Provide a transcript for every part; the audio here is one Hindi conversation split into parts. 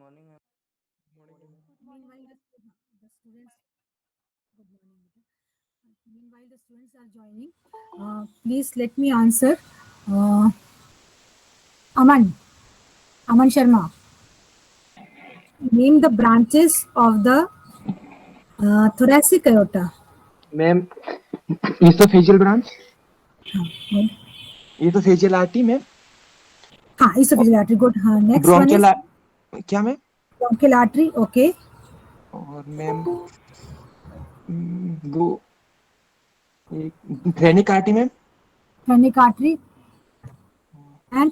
Meanwhile, the students. Good morning, beta. Meanwhile, the students are joining. Please let me answer. Uh, Aman, Aman Sharma. Name the branches of the thoracic aorta. Ma'am oesophageal branch, Good. Oesophageal artery ma'am, हाँ, esophageal artery. Good. Next one bronchial is क्या मैम, bronchial artery. Okay. और मैम वो एक phrenic artery ma'am, Phrenic artery. And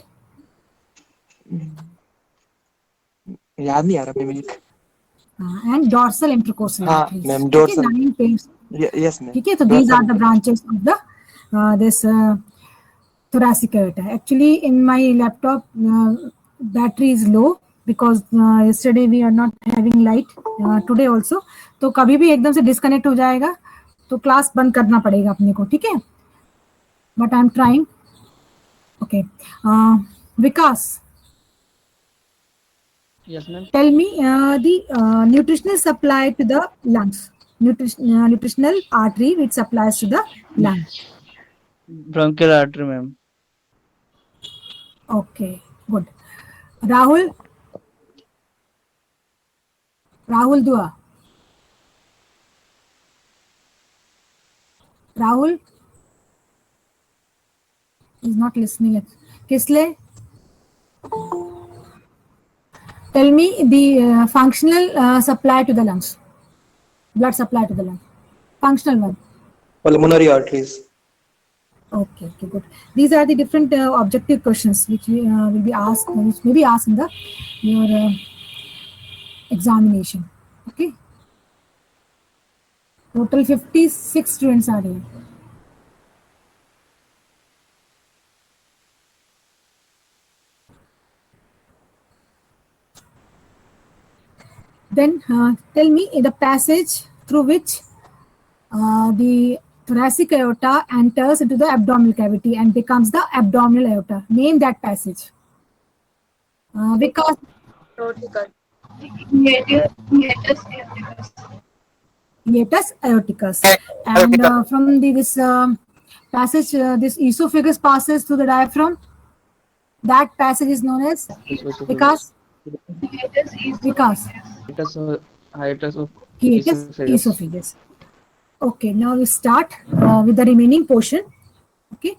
याद नहीं आ रहा मैम एक। and dorsal intercostal हाँ arteries. मैम, ठीक है, डोर्सल, 9 pairs. यस मैम, ठीक है, तो these are the branches of the this thoracic aorta. Actually, in my laptop, battery is low because yesterday we are not having light. Today also, तो कभी भी एकदम से डिस्कनेक्ट हो जाएगा तो क्लास बंद करना पड़ेगा अपने को, ठीक है? But I am trying. Okay, Vikas, Yes, ma'am. tell me the nutritional supply to the lungs. Nutritional artery which supplies to the lung. Bronchial artery, ma'am. Okay, good. Rahul Dua. Rahul is not listening yet. Kisle, tell me the functional supply to the lungs. Blood supply to the lung. Functional one. pulmonary arteries. Okay, good. These are the different objective questions which we will be asked, which may be asked in the your examination. Okay. Total 56 students are here. Then tell me the passage through which the thoracic aorta enters into the abdominal cavity and becomes the abdominal aorta. Name that passage. Because hiatus aorticus. And from this passage, this esophagus passes through the diaphragm. That passage is known as Vikas. Hiatus of Hiatus esophagus. Okay, now we start with the remaining portion. Okay.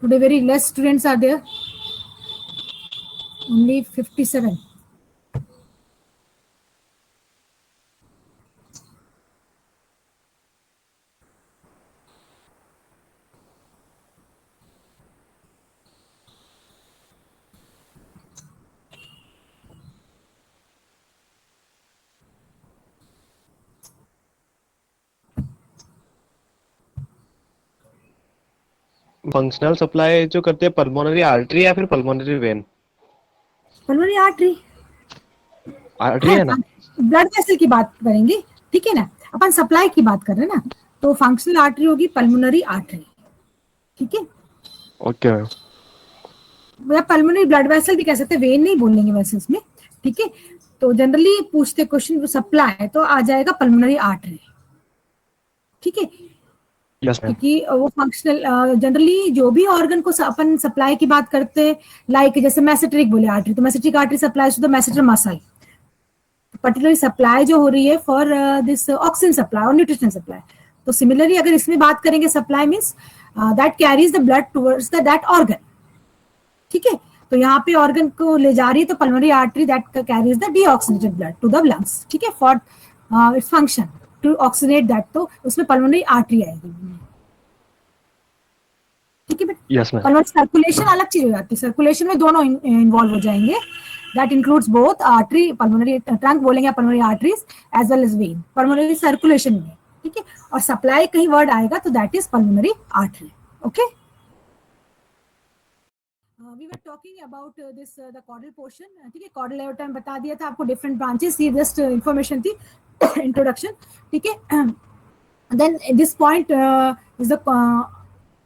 Today very less students are there. Only 57. Functional supply जो करते हैं पल्मोनरी आर्टरी या फिर पल्मोनरी वेन? पल्मोनरी आर्टरी है ना, ब्लड वेसल की बात करेंगे, ठीक है ना? अपन सप्लाई की बात कर रहे हैं ना, तो फंक्शनल आर्टरी होगी पल्मोनरी आर्टरी, ठीक है? ओके, या पल्मोनरी ब्लड वेसल भी कह सकते हैं, वेन नहीं बोलेंगे वैसे इसमें, ठीक है? तो जनरली पूछते क्वेश्चन सप्लाई तो आ जाएगा पल्मोनरी आर्टरी, ठीक है? क्योंकि वो फंक्शनल जनरली जो भी ऑर्गन को अपन सप्लाई की बात करते हैं, लाइक जैसे मेसेट्रिक बोले आर्टरी, तो mesenteric artery supply to the messenger muscle. Particularly supply जो हो रही है फॉर दिस ऑक्सीजन सप्लाई और न्यूट्रिशन सप्लाई. तो सिमिलरली अगर इसमें बात करेंगे supply means that carries the blood towards that organ, ठीक है? तो यहाँ पे ऑर्गन को ले जा रही है तो pulmonary artery that carries the deoxygenated blood to the lungs, ठीक है? For its function to oxygenate that, तो उसमें पल्मोनरी आर्टरी आएगी, ठीक है? Yes ma'am. पल्मोनरी सर्कुलेशन अलग चीज हो जाती है, सर्कुलेशन में दोनों इन्वॉल्व हो जाएंगे. That includes both artery, pulmonary trunk बोलेंगे pulmonary arteries as well as vein. Pulmonary circulation में, ठीक है? और supply कहीं word आएगा तो that is pulmonary artery. Okay? We were talking about this the caudal portion, ठीक है? Caudal aorta में बता दिया था आपको different branches. ये just information थी, introduction, ठीक है? Then this point is the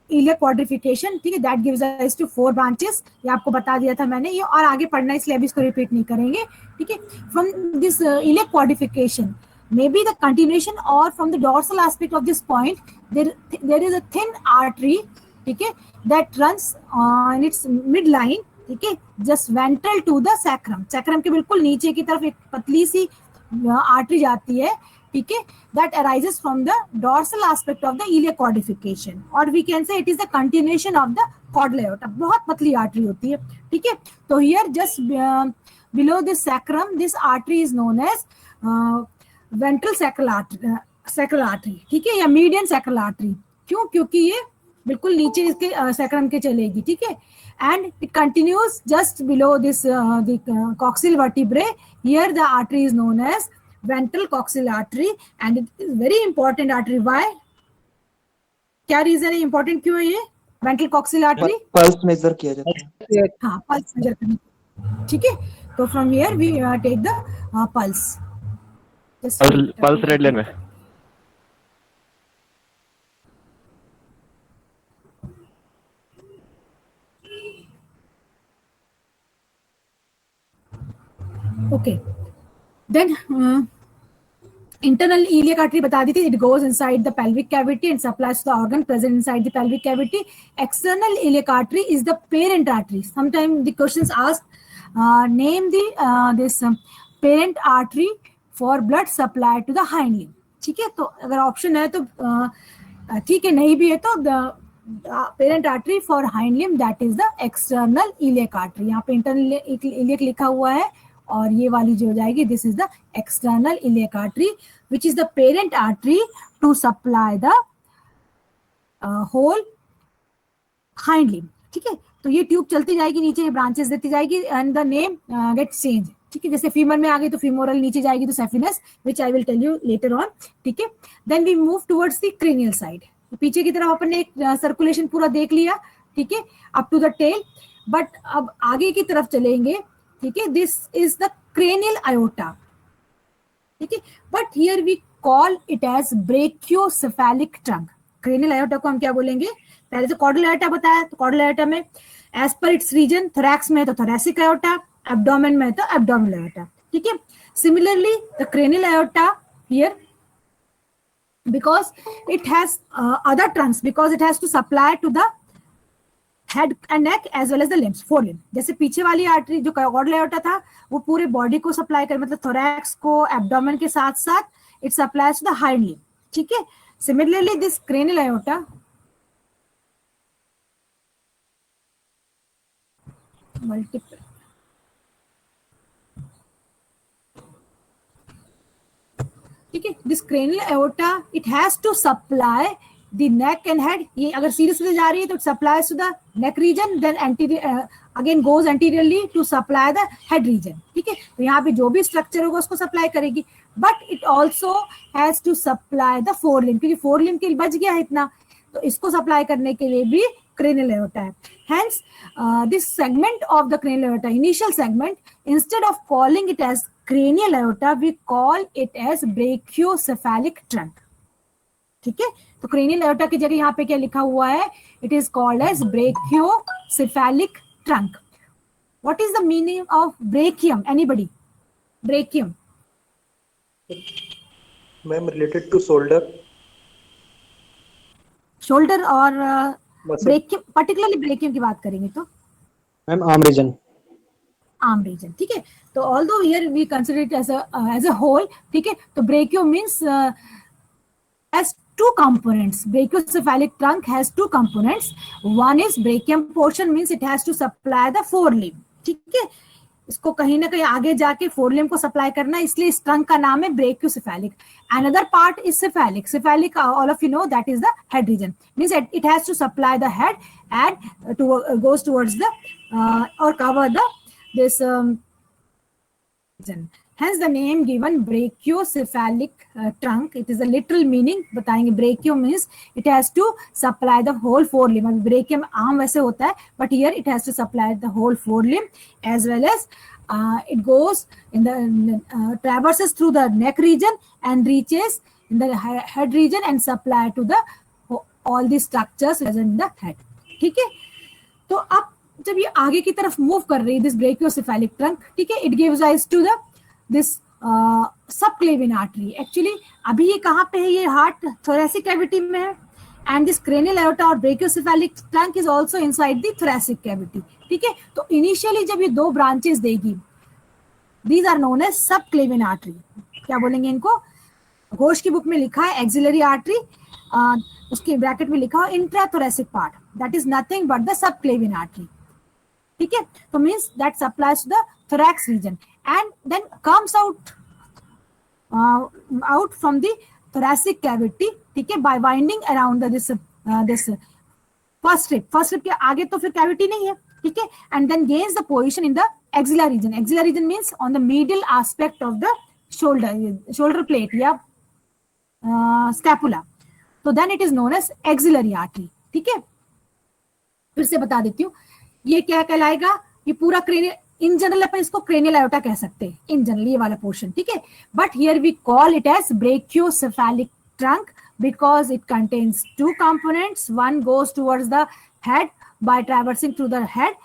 iliac quadrification, ठीक है, that gives rise to 4 branches. ये आपको बता दिया था मैंने, ये और आगे पढ़ना है इसलिए अभी इसको रिपीट नहीं करेंगे, ठीक है। From this iliac quadrification may be the continuation or from the dorsal aspect of this point there is a thin artery, ठीक है, that runs in its midline, ठीक है, just ventral to the sacrum, sacrum के बिल्कुल नीचे की तरफ एक पतली सी आर्टरी जाती है, ठीक है, that arises from the dorsal aspect of the iliac quadrification, or we can say it is the continuation of the caudal aorta, बहुत पतली आर्टरी होती है, ठीक है। तो here just below this sacrum this artery is known as ventral sacral artery, ठीक है, या मीडियन सैक्रल आर्टरी। क्यों? क्योंकि ये बिल्कुल नीचे इसके सैक्रम के चलेगी, ठीक है, and it continues just below this the coccygeal vertebrae. Here the artery is known as ventral coccygeal artery and it is very important artery. Why? क्या रीजन है, इंपॉर्टेंट क्यों है ये ventral coccygeal artery? Pulse measure किया जाता है। हाँ, पल्स मेजर करने, ठीक है। तो from here we take the pulse, pulse red line में। Okay, then internal iliac artery बता दी थी, it goes inside the pelvic cavity and supplies to the organ present inside the pelvic cavity. External iliac artery is the parent artery. Sometimes the questions ask name the this parent artery for blood supply to the hind limb, ठीक है। तो अगर ऑप्शन है तो ठीक है, नहीं भी है तो the parent artery for hind limb that is the external iliac artery. यहाँ पे इंटरनल इलियक लिखा हुआ है और ये वाली जो हो जाएगी this is the external iliac artery which is the parent artery to supply the whole hind limb, ठीक है। तो ये ट्यूब चलती जाएगी नीचे, ये ब्रांचेस देती जाएगी and the name get change, ठीक है। जैसे फीमर में आ गई तो फीमोरल, नीचे जाएगी तो saphenous, which I will tell you later on, ठीक है। Then we move towards the cranial side. तो पीछे की तरफ अपन ने एक सर्कुलेशन पूरा देख लिया, ठीक है, up to the tail. But अब आगे की तरफ चलेंगे, ठीक है। This is the cranial aorta, ठीक है, but here we call it as brachiocephalic trunk. Cranial aorta को हम क्या बोलेंगे? पहले तो कॉर्डल आयोटा बताया, तो कॉर्डल आयोटा में as per its region, thorax में है तो थोरैसिक आयोटा, एब्डोमेन में है तो एब्डोमिनल आयोटा, ठीक है। Similarly the cranial iota here because it has other trunks, because it has to supply to the head and neck as well as the limbs, 4 limbs। जैसे पीछे वाली आर्टरी जो कॉर्डल आयोटा था वो पूरे बॉडी को सप्लाई कर, मतलब थोरैक्स को, एब्डोमेन के साथ साथ it supplies to the hind limb, ठीक है। Similarly this cranial aorta multiple, ठीक है, this cranial aorta it has to supply the neck and head. ये अगर सीरियसली जा रही है तो supplies to the neck region, then anterior again goes anteriorly to supply the head region, ठीक है। तो यहाँ पे जो भी स्ट्रक्चर होगा उसको सप्लाई करेगी, but it also has to supply the 4 limb, क्योंकि 4 लिम्ब के लिए बच गया है इतना, तो इसको सप्लाई करने के लिए भी cranial aorta है। Hence, this segment of the cranial aorta, initial segment, instead of calling it as cranial aorta, we call it as brachiocephalic trunk, ठीक है। तो cranial aorta की जगह यहाँ पे क्या लिखा हुआ है? It is called as brachiocephalic trunk. What is the meaning of brachium? Anybody? Brachium. Ma'am, related to shoulder. Shoulder और ब्रेकियम, पर्टिकुलरली ब्रेकियम की बात करेंगे तो ma'am arm region, arm region, ठीक है। तो although here we consider it as a whole, ठीक है। तो brachio means has 2 components. Brachiocephalic trunk has 2 components. One is brachium portion, means it has to supply the 4 limb, ठीक है। इसको कहीं ना कहीं आगे जाके 4 limb को सप्लाई करना, इसलिए इस ट्रंक का नाम है brachiocephalic. Another part is cephalic. Cephalic, all of you know, that is the head region. Means it has to supply the head and goes towards the or cover the this region. Hence the name given brachiocephalic trunk. It is a literal meaning. बताएंगे brachio means it has to supply the whole 4 limb. अभी brachium arm वैसे होता है, but here it has to supply the whole 4 limb as well as it goes in the traverses through the neck region and reaches in the head region and supply to the all the structures in the head. ठीक है, तो अब जब ये आगे की तरफ मूव कर रही है दिस ब्रेकियोसेफेलिक ट्रंक, ठीक है, it gives rise to the this subclavian artery. Actually अभी ये कहाँ पे है, ये हार्ट थोरेसिक कैविटी में है, एंड दिस क्रेनियल एओर्टा और brachiocephalic trunk is also inside the thoracic cavity. ठीक है, तो इनिशियली जब ये दो ब्रांचेस देगी, these are known as subclavian artery. क्या बोलेंगे इनको? घोष की बुक में लिखा है एक्सिलरी आर्टरी, उसके ब्रैकेट में लिखा है intrathoracic part, that is nothing but the subclavian artery. ठीक है, तो means that supplies to the thorax region and then comes out from the thoracic cavity, ठीक है, by winding around this first rib के आगे तो फिर cavity नहीं है, ठीक है, and then gains the position in the axilla region. Axilla region means on the medial aspect of the shoulder plate या scapula. तो then it is known as axillary artery. ठीक है, फिर से बता देती हूँ ये क्या कहलाएगा। ये पूरा क्रेनियल, इन जनरल अपन इसको क्रेनियल आयोटा कह सकते हैं, इन जनरल ये वाला पोर्शन, ठीक है, but here we call it as brachiocephalic trunk because it contains two components, one goes towards the head by traversing through the head,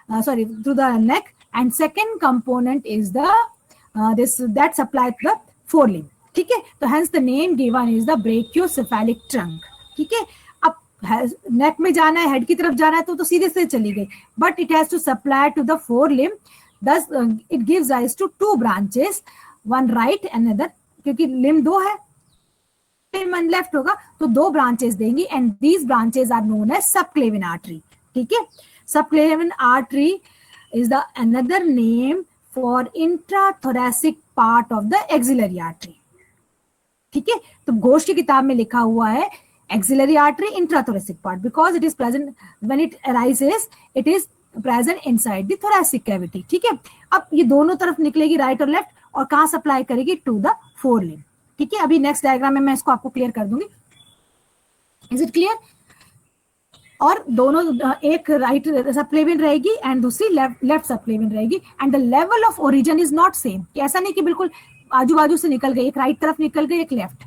through the neck, and second component is the this that supply to the forelimb. ठीक है, तो hence the name given is the brachiocephalic trunk. ठीक है, अब नेक में जाना है, हेड की तरफ जाना है तो सीधे से चली गई, but it has to supply to the forelimb, thus it gives rise to two branches, one right and another, क्योंकि लिम्ब दो है, वन लेफ्ट होगा तो दो ब्रांचेस देंगी, and these branches are known as subclavian artery. ठीक है, subclavian artery is the another name for intrathoracic part of the axillary artery. ठीक है, तो घोष की किताब में लिखा हुआ है axillary artery intrathoracic part because it is present when it arises, it is present inside the thoracic cavity. ठीक है, अब ये दोनों तरफ निकलेगी, राइट और लेफ्ट, और कहां सप्लाई करेगी? To the forelimb. ठीक है, अभी नेक्स्ट डायग्राम में मैं इसको आपको क्लियर कर दूंगी। Is it clear? और दोनों, एक राइट सबक्लेविन रहेगी एंड दूसरी लेफ्ट सबक्लेविन रहेगी, and the level of origin is not same. ऐसा नहीं कि बिल्कुल आजू बाजू से निकल गई, एक राइट तरफ निकल गई, एक left.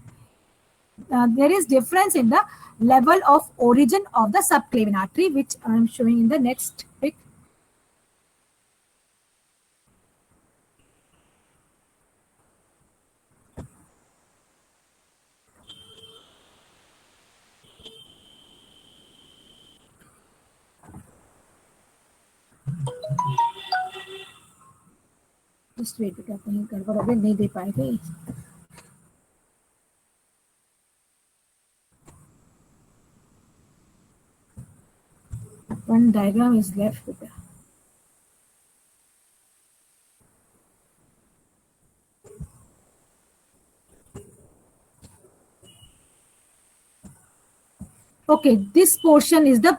There is difference in the level of origin of the subclavian artery which I am showing in the next pic. Just wait, क्या कहीं गड़बड़ हो गई, नहीं दे पाएंगे। One diagram is left with that. Okay, this portion is the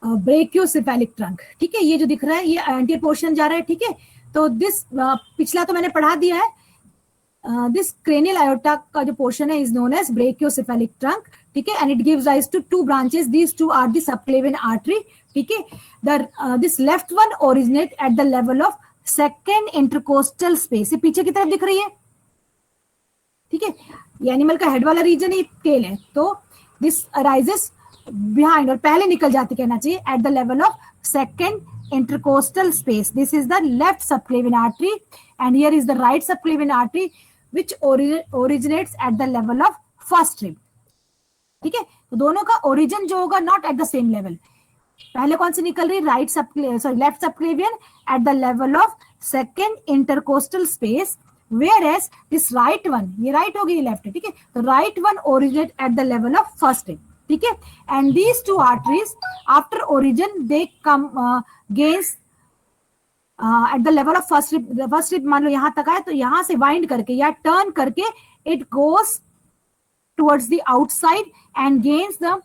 brachiocephalic trunk. ठीक है, ये जो दिख रहा है ये एंटीरियर पोर्शन जा रहा है। ठीक है, तो दिस पिछला तो मैंने पढ़ा दिया है। दिस क्रेनियल आयोटा का जो पोर्शन है is known as brachiocephalic trunk. ठीक है, and it gives rise to two branches, these two are the subclavian artery. ठीक है, this left one originate at the level of second intercostal space. ये पीछे की तरफ दिख रही है। ठीक है, ये एनिमल का हेड वाला रीजन ही टेल है, तो दिस अराइजेस बिहाइंड, और पहले निकल जाती कहना चाहिए, at the level of second intercostal space. This is the left subclavian artery and here is the right subclavian artery which originates at the level of first rib. ठीक है, तो दोनों का ओरिजिन जो होगा not at the same level. पहले कौन सी निकल रही? Left subclavian eight the level of second intercostal space, whereas this right one, ये राइट हो गई, लेफ्ट है। ठीक है, तो right one originate at the level of first rib. ठीक है, and these two arteries after origin they come gains eight the level of first rib. First rib मान लो यहां तक आए, तो यहां से वाइंड करके या टर्न करके it goes towards the outside and gains the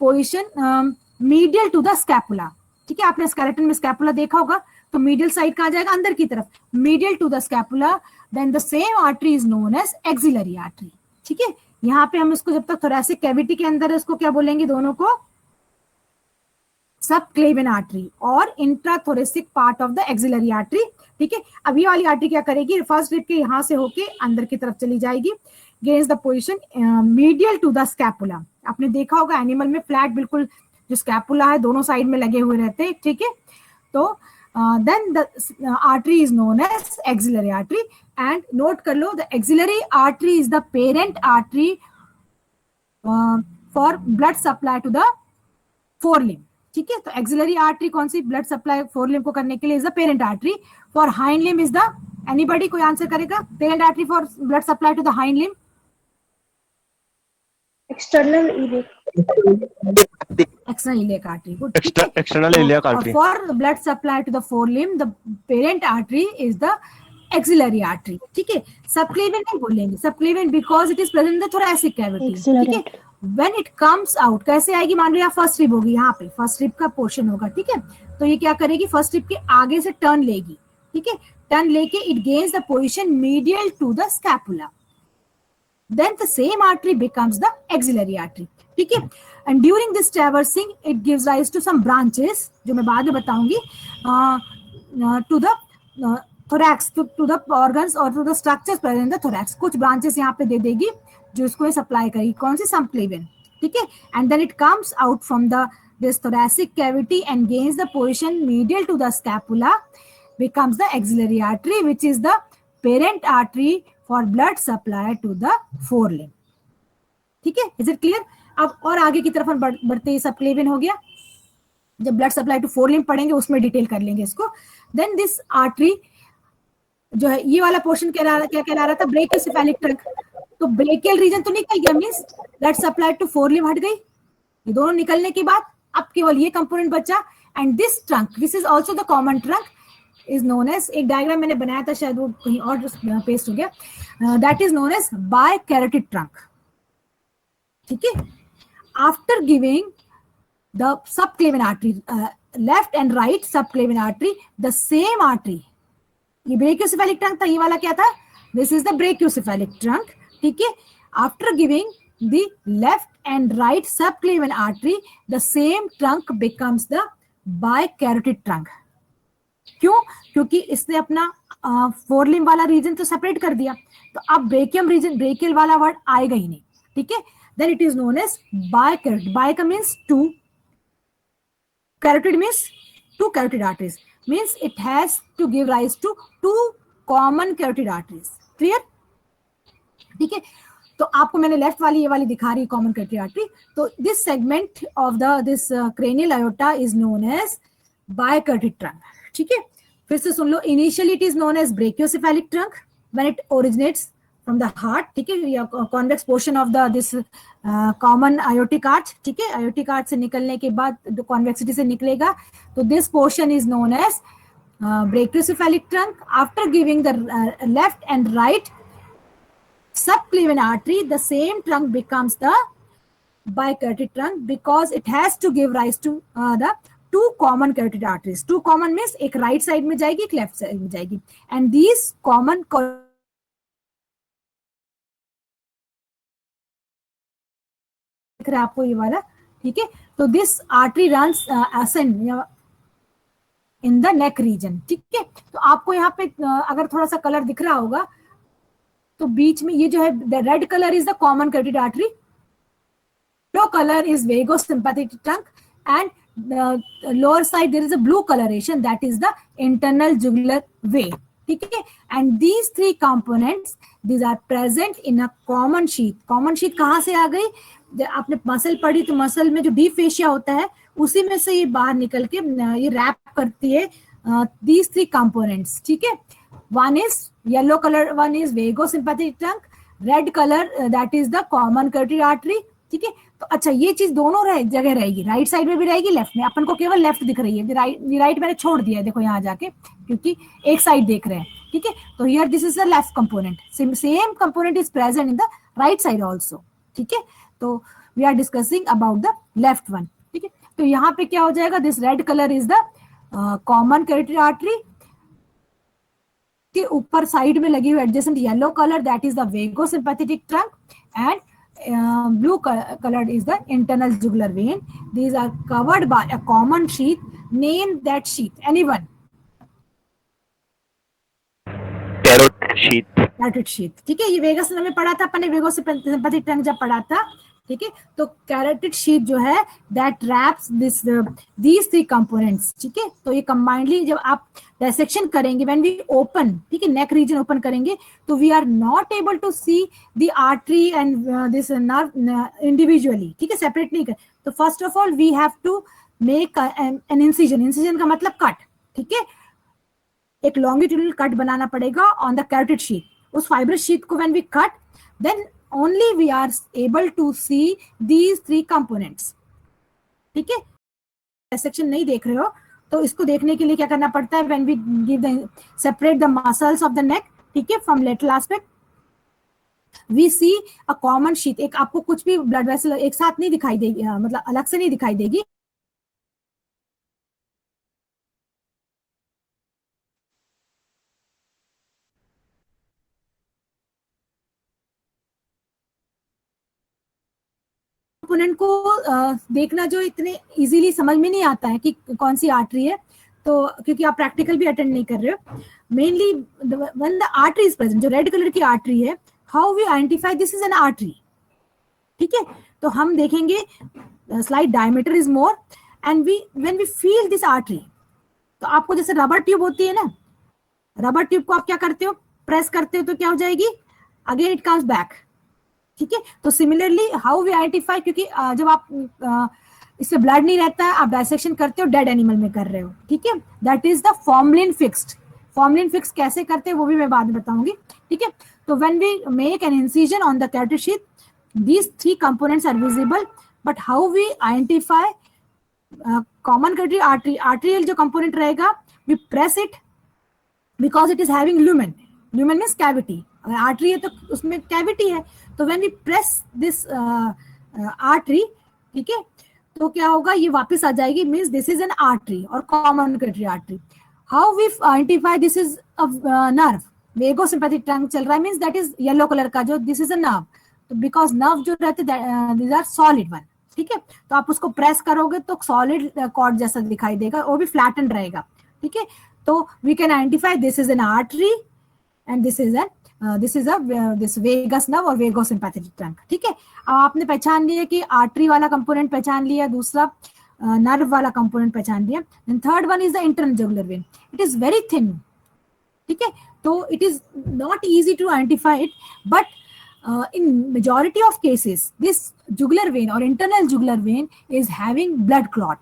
position medial to the scapula. ठीक है, आपने स्केलेटन में स्कैपुला देखा होगा, तो मीडियल साइड कहां जाएगा? अंदर की तरफ, medial to the scapula. Then the same artery is known as axillary artery. ठीक है, यहाँ पे हम इसको जब तक थोरेसिक कैविटी के अंदर इसको क्या बोलेंगे? दोनों को सबक्लेविन आर्टरी और intrathoracic part of the axillary artery. ठीक है, अब ये वाली आर्टरी क्या करेगी? फर्स्ट रिब के यहां से होके अंदर की तरफ चली जाएगी, gains the position medial to the scapula. आपने देखा होगा एनिमल में फ्लैट बिल्कुल जो स्कैपुला है दोनों साइड में लगे हुए रहते हैं, ठीक है. तो then the artery is known as axillary artery. And note कर लो, the axillary artery is the parent artery for blood supply to the forelimb. ठीक है, तो axillary artery कौन सी blood supply forelimb को करने के लिए is the parent artery. For hind limb is the, anybody कोई आंसर करेगा? Parent artery for blood supply to the hind limb. External iliac. External iliac artery. Good. External iliac artery. For the blood supply to the forelimb, the parent artery is the axillary artery. ठीक है, subclavian नहीं बोलेंगे, subclavian because it is present in the thoracic cavity. ठीक है, when it comes out कैसे आएगी? मान लो यहाँ फर्स्ट रिब होगी, यहाँ पे फर्स्ट रिब का पोर्शन होगा, ठीक है. तो ये क्या करेगी? फर्स्ट रिब के आगे से टर्न लेगी, ठीक है. टर्न लेके it gains the position medial to the scapula. Then the same artery becomes the axillary artery. ठीक है, and during this traversing it gives rise to some branches जो मैं बाद में बताऊंगी to the thorax, to the organs or to the structures present in the thorax. कुछ branches यहाँ पे दे देगी जो इसको सप्लाई करेगी. कौन सी? subclavian. ठीक है, and then it comes out from the this thoracic cavity and gains the position medial to the scapula, becomes the axillary artery, which is the parent artery for blood supply to the forelimb. ठीक है, is it clear? अब और आगे की तरफ हम बढ़ते ही सबक्लेवियन हो गया. जब ब्लड सप्लाई टू फोरलिम्ब पढ़ेंगे उसमें डिटेल कर लेंगे इसको. देन दिस आर्टरी जो है ये वाला पोर्शन क्या कहला रहा था? Brachiocephalic trunk. तो ब्रेकियल रीजन तो निकल गया, मींस ब्लड सप्लाई टू फोरलिम्ब हट गई. ये दोनों निकलने के बाद अब केवल ये कंपोनेंट बचा. And this trunk, this is also the common trunk, is known as, एक डायग्राम मैंने बनाया था शायद वो कहीं और पेस्ट हो गया, that is known as bicarotid trunk. ठीक है, after giving the subclavian artery, left and right subclavian artery, the same artery, ये brachiocephalic trunk था, ये वाला क्या था? This is the brachiocephalic trunk. ठीक है, after giving the left and right subclavian artery, the same trunk becomes the bicarotid trunk. क्यों? क्योंकि इसने अपना फोरलिम्ब वाला रीजन तो सेपरेट कर दिया, तो अब ब्रेकियम रीजन, ब्रेकियल वाला वर्ड आएगा ही नहीं. ठीक है, then it is known as bicarotid. Bica means two, carotid means two carotid arteries, means it has to give rise to two common carotid arteries. Clear? ठीक है, तो आपको मैंने लेफ्ट वाली ये वाली दिखा रही है कॉमन carotid artery. तो this segment of the this cranial aorta is known as bicarotid trunk. ठीक है, फिर से सुन लो. Initially it is known as brachiocephalic trunk when it originates from the heart. ठीक है, convex portion of the this common aortic arch. ठीक है, aortic arch से निकलने के बाद convexity से निकलेगा, तो this portion is known as brachiocephalic trunk. After giving the left and right subclavian artery, the same trunk becomes the bicarotid trunk because it has to give rise to the two common carotid arteries. Two common means एक right side में जाएगी, एक left side में जाएगी, and these common दिख रहा है आपको ये वाला. ठीक है, तो this artery runs ascend in the neck region. ठीक है, तो आपको यहाँ पे अगर थोड़ा सा कलर दिख रहा होगा तो बीच में ये जो है the red colour is the common carotid artery, yellow colour is vagosympathetic trunk, and lower side there is a blue colouration that is the internal jugular vein. ठीक है, and these three components these are present in a common sheath. Common sheath कहाँ से आ गई? आपने मसल पढ़ी तो मसल में जो डीप फेशिया होता है उसी में से ये बाहर निकल के ये रैप करती है दीज थ्री कंपोनेंट्स. ठीक है, one is yellow colour, one is vagosympathetic trunk, red colour that is the common carotid artery. ठीक है, तो अच्छा ये चीज दोनों जगह रहेगी, राइट साइड में भी रहेगी, लेफ्ट में. अपन को केवल लेफ्ट दिख रही है, राइट मैंने छोड़ दिया है देखो यहाँ जाके, क्योंकि एक साइड देख रहे हैं. ठीक है, तो here this is the left component, same component is present in the right side also. ठीक है, तो we are discussing about the left one. ठीक है, तो यहाँ पे क्या हो जाएगा? This red colour is the common carotid artery, के ऊपर साइड में लगी हुई adjacent yellow colour that is the vagosympathetic trunk, and blue colored is the internal jugular vein. These are covered by a common sheath. Name that sheath. Anyone? Carotid sheath. Carotid sheath, ठीक है। ये वेगस नर्व में पढ़ा था अपन ने, वेगो सिंपैथिक ट्रंक जब पढ़ा था, ठीक है। तो कैरोटिड शीथ जो है that wraps these three components, ठीक है। तो ये कंबाइंडली जब आप डायसेक्शन करेंगे, व्हेन वी ओपन, ठीक है, नेक रीजन ओपन करेंगे, तो we are not able to see the artery and this nerve individually, ठीक है, सेपरेट नहीं कर। तो first of all we have to make an incision, incision का मतलब कट, ठीक है, एक लॉन्गिट्यूडनल कट बनाना पड़ेगा ऑन द कैरोटिड शीथ। उस फाइब्रस शीथ को when we cut, then only we are able to see these three components, ठीक है। सेक्शन नहीं देख रहे हो तो इसको देखने के लिए क्या करना पड़ता है, when we give the separate the muscles of the neck, ठीक है, from lateral aspect, we see a common sheath। एक आपको कुछ भी ब्लड वेसल एक साथ नहीं दिखाई देगी, मतलब अलग से नहीं दिखाई देगी, कंपोनेंट को देखना जो इतने इजीली समझ में नहीं आता है कि कौन सी आर्टरी है, तो क्योंकि आप प्रैक्टिकल भी अटेंड नहीं कर रहे हो। Mainly when the artery is present, जो रेड कलर की आर्टरी है, how we identify this is an artery, ठीक है। तो हम देखेंगे slide diameter is more and we when we feel this artery, तो आपको जैसे रबर ट्यूब होती है ना, रबर ट्यूब को आप क्या करते हो, प्रेस करते हो तो क्या हो जाएगी, अगेन इट कम्स बैक, ठीक है। तो सिमिलरली हाउ वी आइडेंटिफाई, क्योंकि जब आप इसमें ब्लड नहीं रहता है, आप डायसेक्शन करते हो, डेड एनिमल में कर रहे हो, ठीक है, that is the formalin fixed. Formalin fix कैसे करते हैं वो भी मैं बाद में बताऊंगी, ठीक है। तो when we make an incision on the carotid sheath, these three components are visible, but how we identify common carotid artery, arterial जो component रहेगा, we press it because it is having lumen, lumen means cavity, अगर artery है तो उसमें cavity है, तो when we press this artery, ठीक है, तो क्या होगा, ये वापस आ जाएगी, means this is an artery और common carotid artery। how we identify this is a nerve, vagosympathetic trunk चल रहा है, means that is yellow color का जो this is a nerve, तो बिकॉज नर्व जो रहते दीज आर सॉलिड वन, ठीक है। तो आप उसको प्रेस करोगे तो सॉलिड कॉर्ड जैसा दिखाई देगा, वो भी फ्लैटन रहेगा, ठीक है। तो we can identify this is an artery and this is this vagus nerve और वेगोसिम्पैथेटिक ट्रंक, ठीक है। अब आपने पहचान लिया कि आर्टरी वाला कंपोनेंट पहचान लिया, दूसरा नर्व वाला कंपोनेंट पहचान लिया, then third one is the internal jugular vein, it is very thin, ठीक है। तो it is not easy to identify it, but in majority of cases this jugular vein or internal jugular vein is having blood clot,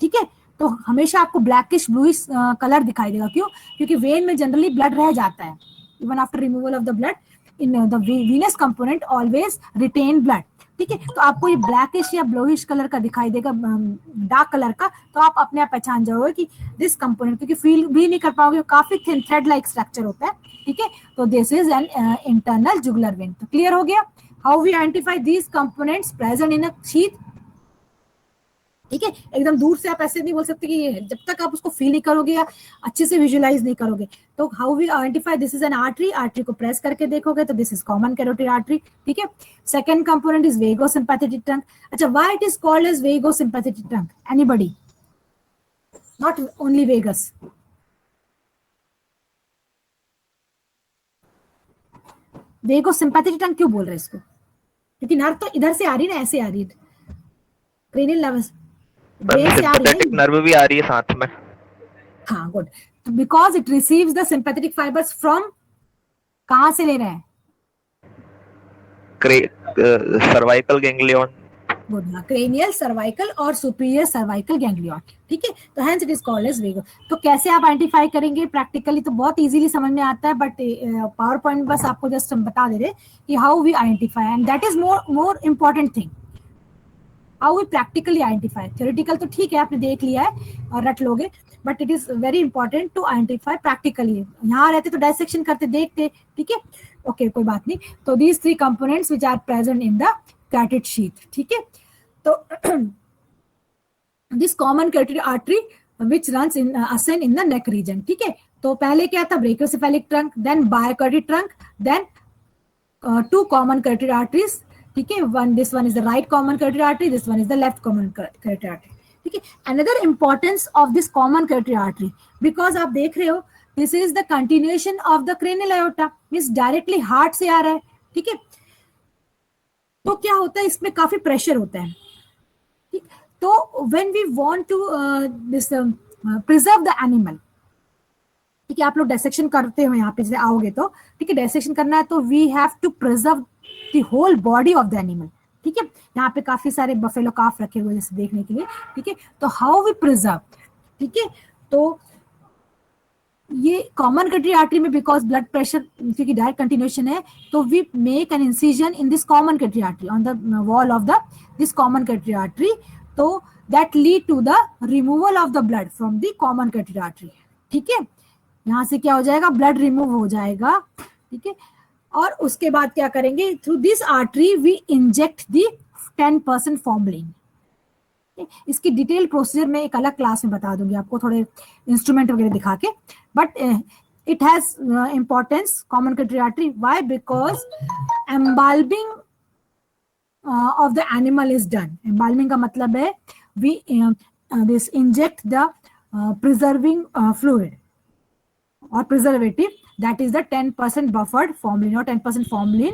ठीक है। तो हमेशा आपको ब्लैकिश ब्लूइश कलर दिखाई देगा, क्यों, क्योंकि वेन में जनरली ब्लड रह जाता है, even after removal of the blood in the venous component always retain blood, ठीक है। तो आपको ये ब्लैकिश या ब्लूइश कलर का दिखाई देगा, डार्क कलर का, तो आप अपने आप पहचान जाओगे कि दिस कंपोनेंट, क्योंकि फील भी नहीं कर पाओगे, काफी थिन थ्रेड लाइक स्ट्रक्चर होता है, ठीक है। तो this is an internal jugular vein. तो क्लियर हो गया how we identify these components present in a sheath, ठीक है। एकदम दूर से आप ऐसे नहीं बोल सकते कि ये है, जब तक आप उसको फील नहीं करोगे या अच्छे से विजुअलाइज नहीं करोगे। तो how we identify this is an artery, artery को प्रेस करके देखोगे तो this is common carotid artery, ठीक है। Second component is vagosympathetic trunk. अच्छा, why it is called as vagosympathetic trunk, anybody, not only vagus? Vagosympathetic trunk क्यों बोल रहे हैं इसको, क्योंकि नर्व तो इधर से आ रही है ना, ऐसे आ रही है, क्रेनियल नर्वस सिंपैथेटिक नर्व भी आ रही है साथ में। हाँ, good. Because it receives the sympathetic fibres from, कहां से ले रहे हैं, cervical ganglion, good, cranial, cervical और सुपीरियर सर्वाइकल गैंग्लियन, ठीक है। तो hence it is called as vago. तो कैसे आप आइडेंटिफाई करेंगे प्रैक्टिकली, तो बहुत इजीली समझ में आता है, बट पावर पॉइंट बस आपको जस्ट हम बता दे रहे कि how we identify, and that is more important thing, how we practically identify. Theoretical तो ठीक है, आपने देख लिया है और रट लोगे, but it is very important to identify practically. यहाँ रहते तो डायसेक्शन करते देखते, ठीक है, ओके, कोई बात नहीं। तो these three components which are present in the carotid sheath, ठीक है। तो this common carotid artery which runs in ascend in the neck region, ठीक है। तो पहले क्या था, brachiocephalic trunk, then bicarotid trunk, then two common carotid arteries, ठीक है। This one is the right common carotid artery, this one is the left common carotid artery, ठीक है। Another importance of this common carotid artery, because आप देख रहे हो this is the continuation of the cranial iota, means directly heart से आ रहा है, ठीक है। तो क्या होता है, इसमें काफी प्रेशर होता है, ठीक। तो when we want to this preserve the animal, ठीक है, आप लोग डायसेक्शन करते हो यहाँ पे से आओगे तो, ठीक है, डायसेक्शन करना है तो we have to preserve the whole body of the animal, ठीक है। यहाँ पे काफी सारे बफेलो काफ रखे हुए जैसे देखने के लिए, ठीक है। तो हाउ वी प्रिजर्व, ठीक है, तो ये कॉमन कटरी आर्टरी में बिकॉज ब्लड प्रेशर क्योंकि डायरेक्ट कंटिन्यूएशन है, तो we make an incision in this common कटरी artery on the wall of the this common कटरी आर्टरी, तो that lead to the removal of the blood from the common कटरी आर्टरी, ठीक है। यहाँ से क्या हो जाएगा, ब्लड रिमूव हो जाएगा, ठीक है। और उसके बाद क्या करेंगे, through this artery we inject the 10% formalin. इसकी डिटेल प्रोसीजर में एक अलग क्लास में बता दूंगी आपको, थोड़े इंस्ट्रूमेंट वगैरह दिखा के, but it has importance common कटरी artery. Why? Because embalming of the animal is done. Embalming का मतलब है we this inject the preserving fluid और preservative, that is the 10% buffered formalin और 10% फॉर्मलिन,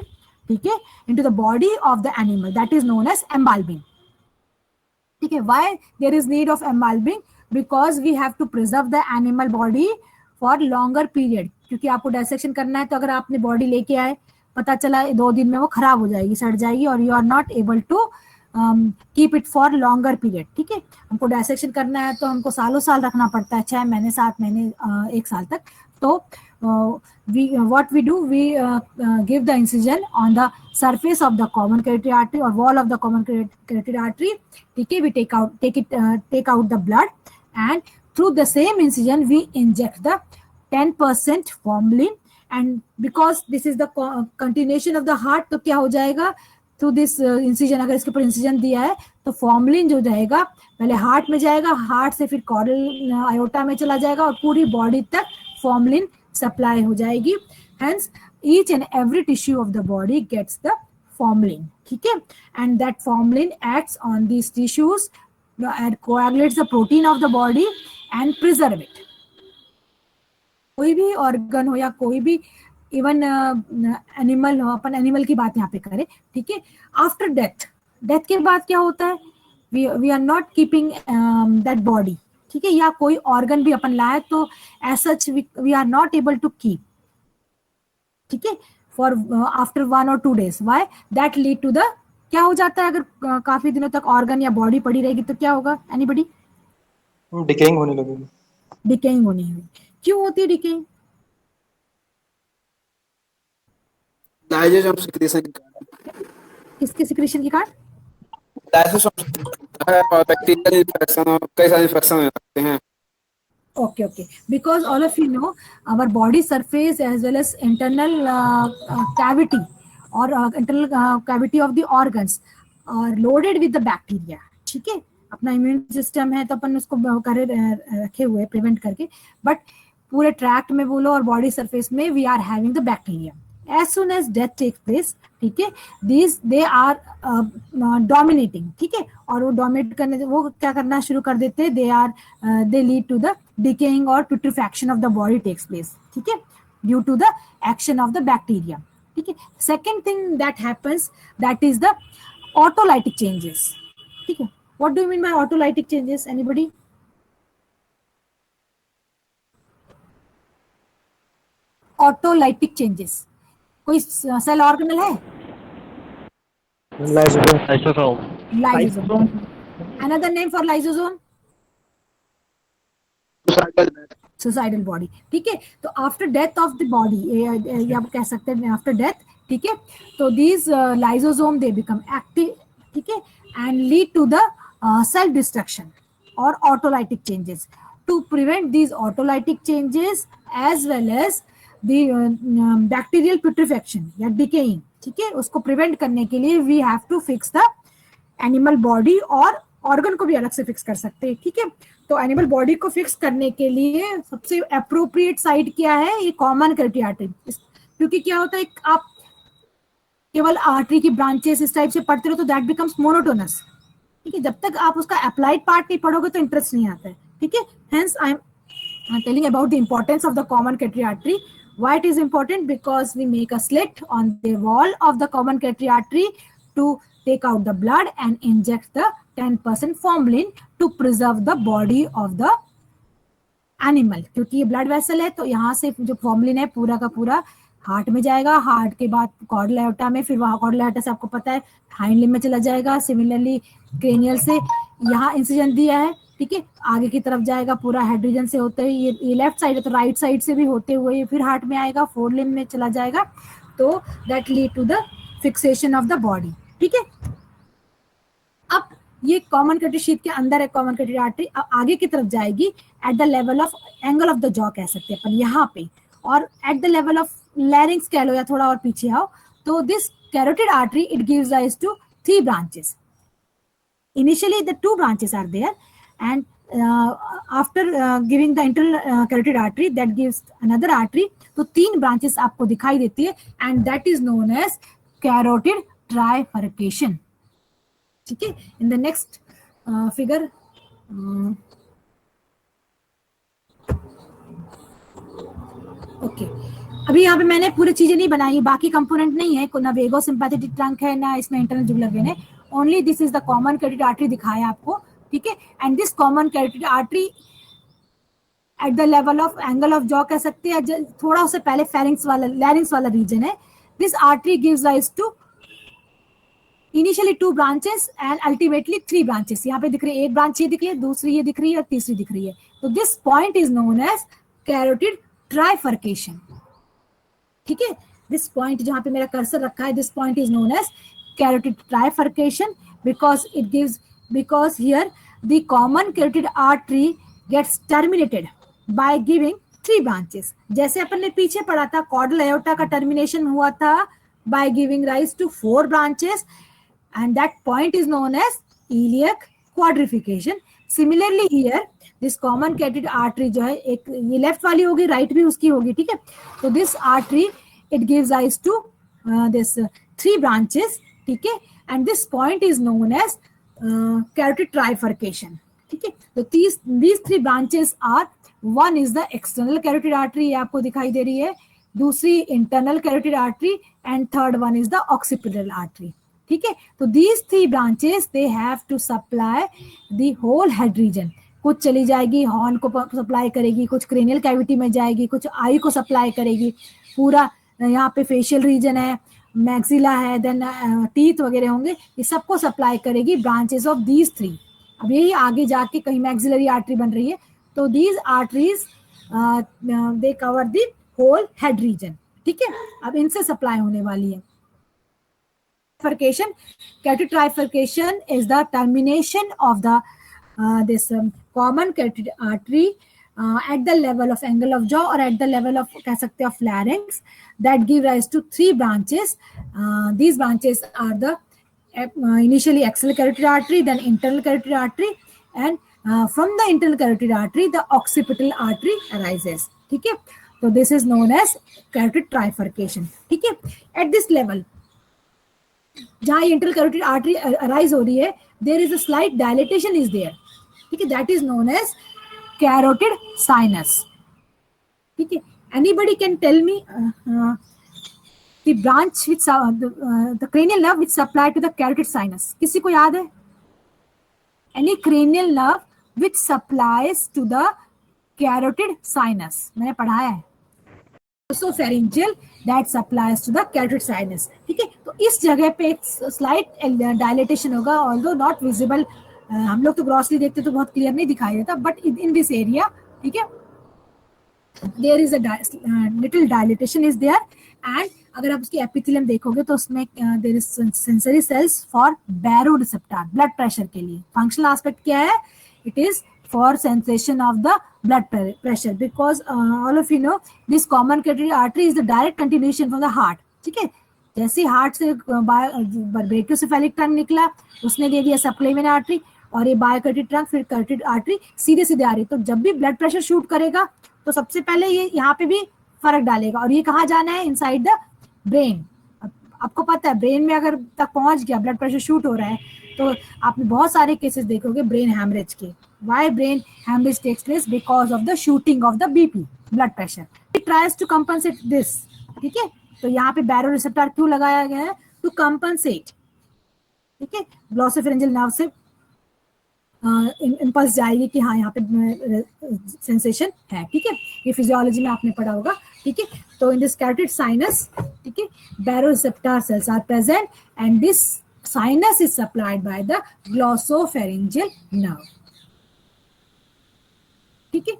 ठीक है, into the body of the animal, that is known as embalming, ठीक है। Why there is need of embalming? Because we have to preserve the animal body for longer period, क्योंकि आपको डायसेक्शन करना है, तो अगर आपने बॉडी लेके आए, पता चला 2 दिन में वो खराब हो जाएगी, सड़ जाएगी, और you are not able to keep it for longer period, ठीक है। हमको डायसेक्शन करना है तो हमको सालों साल रखना पड़ता है, 6 महीने 7 महीने 1 साल तक। तो what we do, we give the incision on the surface of the common carotid artery or wall of the common carotid artery, okay, we take out the blood, and through the same incision we inject the 10% formalin, and because this is the continuation of the heart, तो क्या हो जाएगा, थ्रू दिस इंसिजन, अगर इसके ऊपर इंसिजन दिया है तो फॉर्मलिन जो जाएगा पहले हार्ट में जाएगा, हार्ट से फिर कॉर्डल आयोटा में चला जाएगा और पूरी बॉडी तक फॉर्मलिन सप्लाई हो जाएगी। Hence each and every tissue of the body gets the formalin, ठीक है, and that formalin acts on these tissues and coagulates the protein of the body and preserve it. कोई भी ऑर्गन हो या कोई भी इवन एनिमल हो, अपन एनिमल की बात यहाँ पे करें, ठीक है। आफ्टर डेथ के बाद क्या होता है, we are not keeping that body, ठीक है, या कोई ऑर्गन भी अपन लाए तो as such we are not able to keep, ठीक है, for after 1 or 2 days. Why? That lead to the, क्या हो जाता है अगर काफी दिनों तक ऑर्गन या बॉडी पड़ी रहेगी तो क्या होगा, एनीबॉडी? डिकेइंग होने लगेगी। डिकेइंग होनी है। क्यों होती है डिकेइंग? लाइसोसोम सिक्रीशन के कारण। किसके सिक्रीशन के कारण? लाइसोसोम और बैक्टीरियल इन्फेक्शन और कई सारे इन्फेक्शन हो सकते हैं। Okay. Because all of you know our body surface as well as internal cavity or internal cavity of the organs are loaded with the bacteria, ठीक है। अपना इम्यून सिस्टम है तो अपन उसको करे रखे हुए प्रिवेंट करके, बट पूरे ट्रैक्ट में बोलो और बॉडी सरफेस में we are having the bacteria. As soon as death takes place, ठीक है, दे आर डोमिनेटिंग, ठीक है, और वो डोमिनेट करने, वो क्या करना शुरू कर देते, they lead to the decaying और putrefaction of the body takes place, ठीक है, due to the action of the bacteria, ठीक है। Second thing that happens, that is the autolytic changes, ठीक है। What do you mean by autolytic changes? Anybody? Autolytic changes, कोई सेल ऑर्गेनल है? Lysosome. Lysosome. Another name for lysosome? Suicidal body, ठीक है। तो after death of the body, या आप कह सकते हैं आफ्टर डेथ, ठीक है, तो these lysosome they become active, ठीक है, and lead to the cell destruction और autolytic changes. To prevent these autolytic changes as well as the bacterial putrefaction या डिकेइंग, ठीक है, उसको प्रिवेंट करने के लिए we have to fix the animal body, और ऑर्गन को भी अलग से फिक्स कर सकते हैं, ठीक है। तो एनिमल बॉडी को फिक्स करने के लिए सबसे अप्रोप्रिएट साइट क्या है, ये कॉमन कैरोटिड आर्टरी, क्योंकि क्या होता है, आप केवल आर्टरी की ब्रांचेस इस टाइप से पढ़ते रहो तो दैट बिकम्स मोनोटोनस, ठीक है। जब तक आप उसका अप्लाइड पार्ट नहीं पढ़ोगे तो इंटरेस्ट नहीं आता है, ठीक है। Hence I am telling about the importance of the common carotid artery. Why it is important? Because we make a slit on the wall of the common carotid artery to take out the blood and inject the 10% formalin to preserve the body of the animal, क्योंकि ये ब्लड वेसल है तो यहाँ से जो फॉर्मलिन है पूरा का पूरा हार्ट में जाएगा, हार्ट के बाद कॉर्डल एओर्टा में, फिर वहाँ कॉर्डल एओर्टा से आपको पता है हाइंड लिम्ब में चला जाएगा, सिमिलरली क्रेनियल से यहाँ इंसिजन दिया है, ठीक है, आगे की तरफ जाएगा पूरा हेड रीजन से होते हुए, ये लेफ्ट साइड है तो राइट साइड से भी होते हुए फिर हार्ट में आएगा, फोर लिम्ब में चला जाएगा, तो that lead to the fixation of the body, ठीक है। अब ये कॉमन कैरोटिड शीथ के अंदर है कॉमन कैरोटिड आर्टरी, अब आगे की तरफ जाएगी at the level of angle of the jaw कह सकते हैं अपन यहाँ पे, और at the level of larynx कह लो या थोड़ा और पीछे आओ, तो this carotid artery it gives rise to 3 branches. Initially the 2 branches are there, and after giving the internal carotid artery that gives another artery, तो 3 branches आपको दिखाई देती है, and that is known as carotid trifurcation. ठीक है, in the next figure okay अभी यहाँ पे मैंने पूरी चीजें नहीं बनाई, बाकी कंपोनेंट नहीं है, ना वेगो सिंपैथेटिक ट्रंक है, ना इसमें इंटरनल जुगुलर वेन है, only this is the common carotid artery दिखाया आपको, ठीक है। And this common carotid artery eight the level of angle of jaw कह सकते हैं, थोड़ा उससे पहले फेरिंक्स वाला लैरिंक्स वाला रीजन है. This artery gives rise to initially 2 branches and ultimately 3 branches. यहाँ पे दिख रही है, एक ब्रांच ये दिख रही है, दूसरी ये दिख रही है और तीसरी दिख रही है. तो this point is known as carotid trifurcation. ठीक है, दिस पॉइंट जहां पे मेरा कर्सर रखा है, this point is known as carotid trifurcation because here the common carotid artery gets terminated by giving 3 branches. जैसे अपन ने पीछे पढ़ा था कॉर्डल एओर्टा का टर्मिनेशन हुआ था by giving rise to 4 branches, and that point is known as iliac quadrification. Similarly here this common carotid artery जो है, एक ये लेफ्ट वाली होगी, राइट भी उसकी होगी, ठीक है. तो this artery it gives rise to this 3 branches, ठीक है, and this point is known as carotid trifurcation. ठीक है, तो these 3 branches are, one is the external carotid artery, ये आपको दिखाई दे रही है, दूसरी internal carotid artery, and third one is the occipital artery. ठीक है, तो these 3 branches they have to supply the whole head region. कुछ चली जाएगी हॉर्न को सप्लाई करेगी, कुछ क्रेनियल कैविटी में जाएगी, कुछ आई को सप्लाई करेगी, पूरा यहाँ पे फेशियल रीजन है, मैक्सिला है, देन टीथ वगैरह होंगे, ये सबको सप्लाई करेगी ब्रांचेस ऑफ दीज 3. अब यही आगे जाके कहीं मैक्सिलरी आर्टरी बन रही है, तो these arteries they cover the whole head region. ठीक है, अब इनसे सप्लाई होने वाली है. Carotid trifurcation is the termination of the this common carotid artery at the level of angle of jaw or at the level of कह सकते हैं of larynx, that give rise to 3 branches. These branches are the initially axial carotid artery, then internal carotid artery, and from the internal carotid artery the occipital artery arises. ठीक है, तो this is known as carotid trifurcation. ठीक है, at this level जहाँ इंटरनल कैरोटिड आर्टरी अराइज हो रही है, there is a slight dilatation is there. ठीक है, that is known as carotid sinus. ठीक है, anybody can tell me the branch which the cranial nerve which supply to the carotid sinus. किसी को याद है? Any cranial nerve which supplies to the carotid sinus? मैंने पढ़ाया है. Also pharyngeal that supplies to the carotid sinus. ठीक है, तो इस जगह पे एक स्लाइट डायलेटेशन होगा, although not visible. हम लोग तो ग्रॉसली देखते तो बहुत क्लियर नहीं दिखाई देता, बट इन दिस एरिया, ठीक है, there is a little dilatation is there. एंड अगर आप उसकी एपिथेलियम देखोगे तो उसमें there is sensory cells for baroreceptor, blood pressure के लिए. फंक्शनल एस्पेक्ट क्या है? It is for sensation of the blood pressure, because all of you know this common carotid artery is the direct continuation from the heart. ठीक है, जैसे हार्ट से ब्रेकियोसेफेलिक ट्रंक निकला, उसने दे दिया सबक्लेवियन आर्टरी, और ये बायोकैरोटिड ट्रंक, फिर कैरोटिड आर्टरी सीधे सीधे आ रही. तो जब भी ब्लड प्रेशर शूट करेगा तो सबसे पहले ये यहाँ पे भी फर्क डालेगा, और ये कहाँ जाना है? Inside the brain. आपको पता है ब्रेन में अगर तक पहुंच गया, ब्लड प्रेशर शूट हो रहा है, तो आपने बहुत सारे केसेस देखोगे ब्रेन हैमरेज के, Why brain hemorrhage takes place? Because of the shooting of the BP, blood pressure. It tries to compensate this. ठीक है, तो यहाँ पे बैरोरिसेप्टर क्यों लगाया गया है? To compensate. ठीक है, ग्लॉसोफेरेंजियल नर्व से इम्पल्स जाएगी कि हाँ यहाँ पे सेंसेशन है. ठीक है, ये फिजियोलॉजी में आपने पढ़ा होगा. ठीक है, तो इन दिस कैरोटिड साइनस, ठीक है, baroreceptor cells are present and this sinus is supplied by the glossopharyngeal nerve. ठीक है,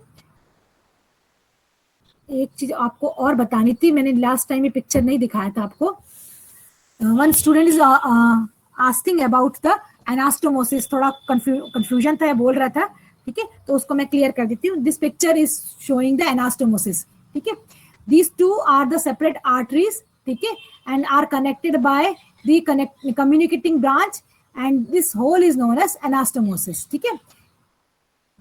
एक चीज आपको और बतानी थी, मैंने लास्ट टाइम ये पिक्चर नहीं दिखाया था आपको. One student is asking about the anastomosis. थोड़ा कंफ्यूजन था, बोल रहा था. ठीक है, तो उसको मैं क्लियर कर देती हूँ. This picture is showing the anastomosis. ठीक है, these two are the separate arteries. ठीक है, and are connected by the communicating branch and this whole is known as anastomosis. ठीक है,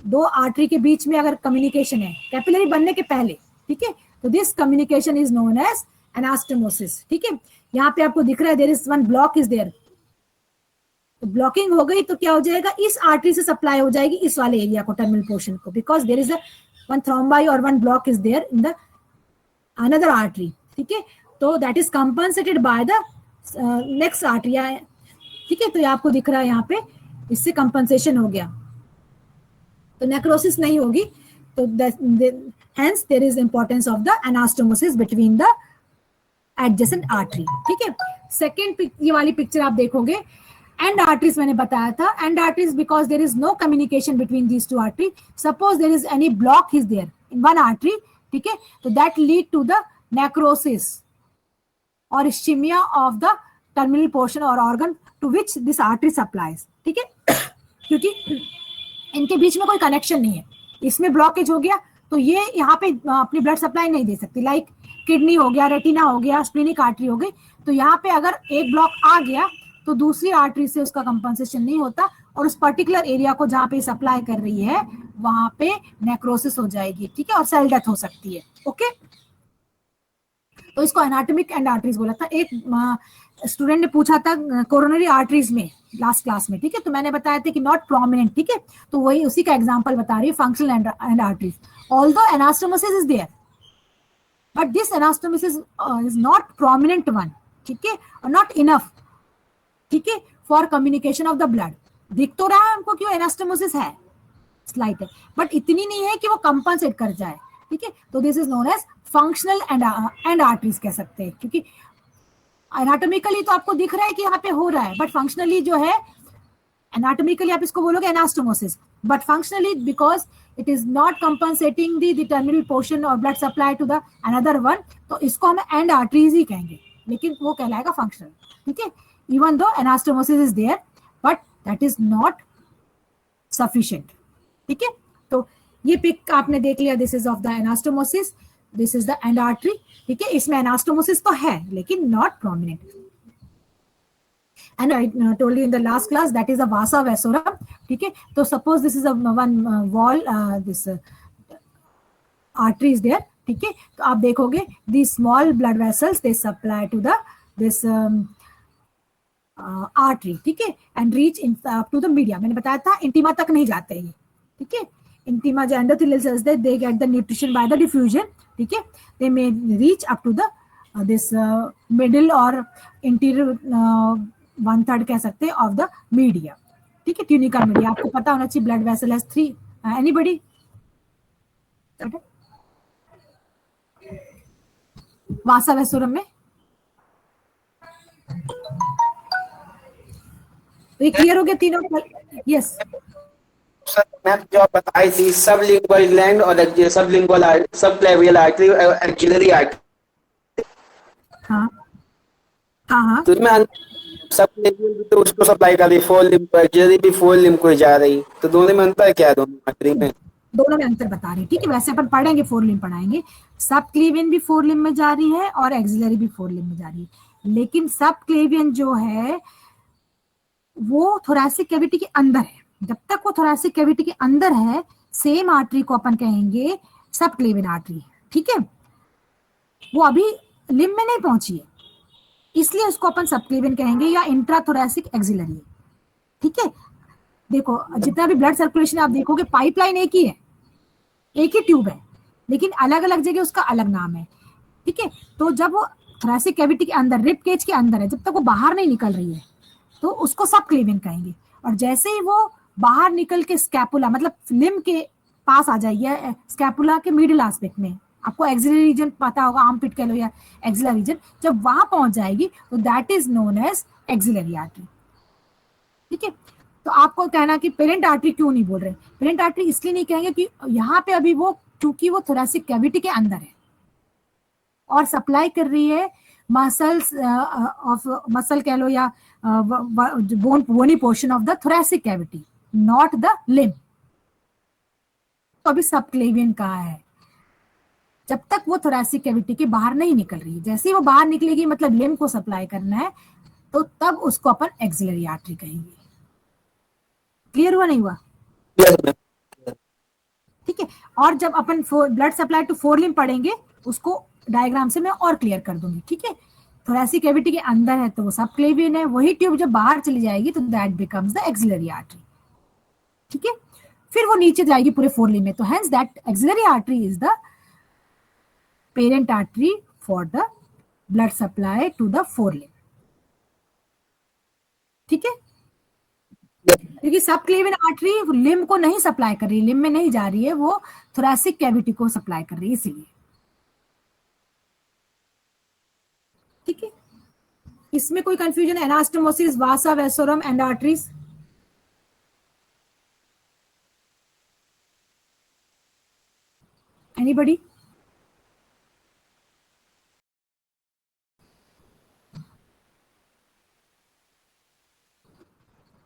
दो आर्टरी के बीच में अगर कम्युनिकेशन है कैपिलरी बनने के पहले, ठीक है, तो this communication is known as anastomosis. ठीक है, यहाँ पे आपको दिख रहा है there is one block is there. तो ब्लॉकिंग हो गई तो क्या हो जाएगा, इस आर्टरी से सप्लाई हो जाएगी इस वाले एरिया को, टर्मिनल पोर्शन को, because there is a one thrombi और one block is there in the another artery. ठीक है, तो that is compensated by the next artery. ठीक है, तो ये आपको दिख रहा है यहाँ पे, इससे कंपनसेशन हो गया, तो नेक्रोसिस नहीं होगी. तो hence there is importance of the anastomosis between the adjacent artery. ठीक है, सेकेंड ये वाली पिक्चर आप देखोगे, एंड आर्टरीज मैंने बताया था. And arteries because there is no communication between these two artery. Suppose there is any block is there in one artery, ठीक है, तो that lead to the necrosis और ischaemia of the terminal portion और organ to which this artery supplies. ठीक है, क्योंकि इनके बीच में कोई कनेक्शन नहीं है. इसमें ब्लॉकेज हो गया तो ये यहाँ पे अपनी ब्लड सप्लाई नहीं दे सकती. लाइक किडनी हो गया, रेटिना हो गया, स्प्लीनिक आर्टरी हो गई, तो यहाँ पे अगर एक ब्लॉक आ गया तो दूसरी आर्टरी से उसका कंपनसेशन नहीं होता और उस पर्टिकुलर एरिया को जहाँ पे सप्लाई कर रही है वहां पे नेक्रोसिस हो जाएगी. ठीक है, और सेल डेथ हो सकती है. ओके, तो इसको एनाटॉमिक एंड आर्टरीज बोला था. एक स्टूडेंट ने पूछा था कोरोनरी आर्टरीज में लास्ट क्लास में. ठीक है, तो मैंने बताया था कि नॉट प्रोमिनेंट. ठीक है, तो वही उसी का एग्जांपल बता रही है, functional end arteries. Although anastomosis is there but this anastomosis is not prominent one. ठीक है, और नॉट इनफ. ठीक है, for communication of the blood. दिख तो रहा है हमको कि वो एनास्टोमोसिस है, स्लाइट है, बट इतनी नहीं है कि वो कंपनसेट कर जाए. ठीक है, तो this is known as functional end arteries कह सकते हैं, क्योंकि एनाटॉमिकली तो आपको दिख रहा है कि यहाँ पे हो रहा है, बट फंक्शनली जो है, एनाटॉमिकली आप इसको बोलोगे anastomosis, but functionally because it is not compensating the terminal portion और blood supply to the another one, तो इसको हम एंड आर्टरीज ही कहेंगे, लेकिन वो कहलाएगा फंक्शनल. ठीक है, even though anastomosis is there but that is not sufficient. ठीक है, तो ये पिक आपने देख लिया, this is of the anastomosis, this is the end artery. ठीक है, इसमें एनास्टोमोसिस तो है लेकिन not prominent. And I told you in the last class that is a vasa vasorum. ठीक है, तो suppose this is a one wall, this artery is there. ठीक है, तो आप देखोगे दी small blood vessels they supply to the this artery. ठीक है, and reach up to the media. मैंने बताया था इंटीमा तक नहीं जाते हैं. ठीक है, इंटीमा जो endothelial cells they get the nutrition by the diffusion. ठीक है, they may reach up to the this middle और इंटीरियर 1/3 कह सकते हैं ऑफ द मीडिया. ठीक है, ट्यूनिका मीडिया आपको पता होना चाहिए. Blood vessel has 3. एनीबॉडी? वासा वेसोरम में तो ये क्लियर हो गया तीनों? यस सर, मैम जो आप बताई थी सब लिंगुअल ग्लैंड और सब लिंगुअल सब क्लेवियल आर्टरी और एक्सिलरी आर्टरी. हाँ हाँ हाँ, तो इसमें सब क्लेवियल भी तो उसको सप्लाई कर रही, फोर लिम्ब को, एक्सिलरी भी फोर लिम्ब को जा रही, तो दोनों में अंतर क्या है दोनों आर्टरी में? दोनों में अंतर बता रही. ठीक है, वैसे अपन पढ़ेंगे, 4 लिम्ब पढ़ाएंगे. सब क्लेवियन भी 4 लिम्ब में जा रही है और एक्सिलरी भी 4 लिम्ब में जा रही है, लेकिन सब क्लेवियन जो है वो थोरैसिक कैविटी के अंदर है. जब तक वो थोरैसिक कैविटी के अंदर है, सेम आर्टरी को अपन कहेंगे सब क्लेवियन आर्टरी. ठीक है, वो अभी लिम्ब में नहीं पहुंची है, इसलिए उसको अपन सब क्लेवियन कहेंगे या इंट्राथोरैसिक एक्सिलरी. ठीक है, देखो जितना भी ब्लड सर्कुलेशन आप देखोगे पाइपलाइन एक ही है, एक ही ट्यूब है, लेकिन अलग अलग जगह उसका अलग नाम है, ठीक है। तो जब वो थोरैसिक कैविटी के अंदर, रिब केज के अंदर है, जब तक वो बाहर नहीं निकल रही है तो उसको सबक्लेवियन कहेंगे। और जैसे ही वो बाहर निकल के स्कैपुला मतलब लिम्ब के पास आ जाएगी, स्कैपुला के मिडिल एस्पेक्ट में, आपको एक्सिलरी रीजन पता होगा, आर्मपिट कह लो या एक्सिलरी रीजन, जब वहां पहुंच जाएगी तो that is known as axillary artery, ठीक है। तो आपको कहना कि पेरेंट आर्टरी क्यों नहीं बोल रहे, पेरेंट आर्टरी इसलिए नहीं कहेंगे कि यहाँ पे अभी वो, क्योंकि वो थोरैसिक कैविटी के अंदर है और सप्लाई कर रही है मसल्स ऑफ मसल कह लो या bony portion of the thoracic cavity, not the limb. तो अभी सबक्लेवियन कहा है जब तक वो थोरैसिक कैविटी के बाहर नहीं निकल रही है। जैसे ही वो बाहर निकलेगी मतलब लिम्ब को सप्लाई करना है, तो तब उसको अपन एक्सिलरी आर्टरी कहेंगे। क्लियर हुआ नहीं हुआ? Yes, ma'am. ठीक है। और जब अपन blood supply to forelimb पढ़ेंगे उसको डायग्राम से मैं और क्लियर कर दूंगी, ठीक है। थोरैसिक कैविटी के अंदर है तो वो सबक्लेवियन है, वही ट्यूब जब बाहर चली जाएगी तो that becomes the axillary artery, ठीक है। फिर वो नीचे जाएगी पूरे फोर लिम्ब में, तो hence that axillary artery is the parent artery for the blood supply to the fore limb, ठीक है। क्योंकि सबक्लेवियन आर्टरी लिम्ब को नहीं सप्लाई कर रही, लिम्ब में नहीं जा रही है, वो थोरैसिक कैविटी को सप्लाई कर रही है, इसीलिए, ठीक है। इसमें कोई confusion? Anastomosis, vasa, vasorum and arteries, anybody?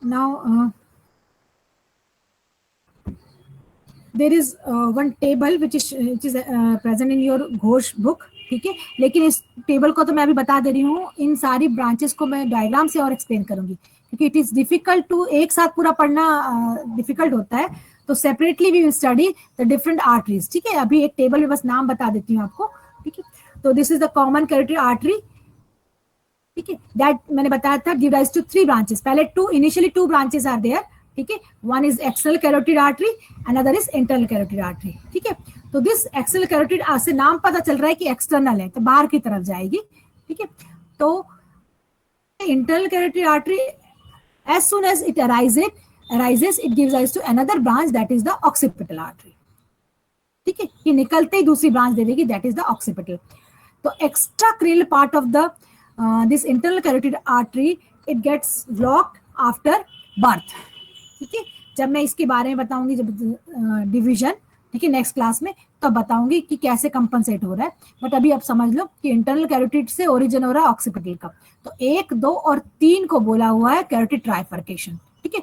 Now there is one table which is present in your Ghosh book, ठीक है। लेकिन इस टेबल को तो मैं अभी बता दे रही हूँ, इन सारी ब्रांचेस को मैं डायग्राम से और एक्सप्लेन करूंगी, क्योंकि इट इज डिफिकल्ट टू एक साथ पूरा पढ़ना डिफिकल्ट होता है, तो separately we will study the different arteries, ठीक है। अभी एक टेबल में बस नाम बता देती हूँ आपको, ठीक है। तो this is the common carotid artery, ठीक है। दैट मैंने बताया था गिव राइज टू 3 ब्रांचेस, पहले इनिशियली 2 ब्रांचेस आर देयर, ठीक है। One is external carotid artery, another is internal carotid artery, ठीक है। तो दिस एक्सटर्नल कैरोटिड से नाम पता चल रहा है कि एक्सटर्नल है, तो बाहर की तरफ जाएगी, ठीक है। तो internal carotid artery as soon as it arises it gives rise to another branch that is the occipital artery, ठीक है। ये निकलते ही दूसरी ब्रांच दे देगी, that is the occipital। तो extracranial part of the this internal carotid artery it gets blocked after birth, ठीक है। जब मैं इसके बारे में बताऊंगी, जब डिवीजन, ठीक है, नेक्स्ट क्लास में, तब बताऊंगी कि कैसे कंपनसेट हो रहा है। बट अभी आप समझ लो कि इंटरनल कैरोटिड से ओरिजिन हो रहा है ऑक्सीपिटल का। तो 1, 2 और 3 को बोला हुआ है कैरोटिड ट्राइफर्केशन, ठीक है।